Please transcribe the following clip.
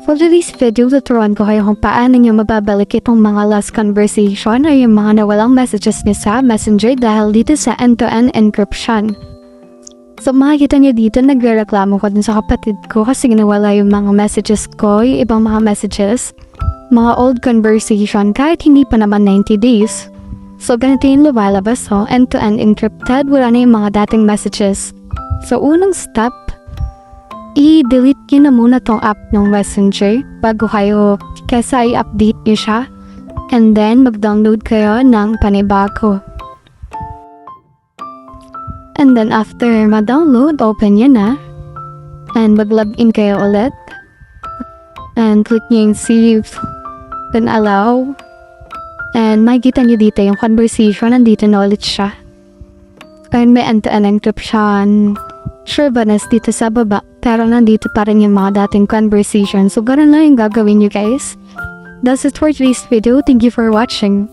For today's video, tuturuan ko kayo kung paano nyo mababalik itong mga last conversation o yung mga nawalang messages niyo sa Messenger dahil dito sa end-to-end encryption. So makikita nyo dito, nagre-reklamo ko dun sa kapatid ko kasi ginawala yung mga messages ko, yung ibang mga messages, mga old conversation kahit hindi pa naman 90 days. So ganito yung lumalabas, so end-to-end encrypted, wala na yung mga dating messages. So unang step, i-delete nyo na muna tong app ng Messenger bago kayo kesa i-update nyo siya. And then, mag-download kayo ng panibago. And then, after ma-download, open nyo na. And mag-login kayo ulit. And click nyo yung save. Then, allow. And makikita nyo dito yung conversation. Nandito na ulit siya. And may end-to-end encryption. Sureness dito sa baba, pero nandito pa rin yung mga dating conversation. So, ganun lang yung gagawin nyo guys. That's it for today's video. Thank you for watching.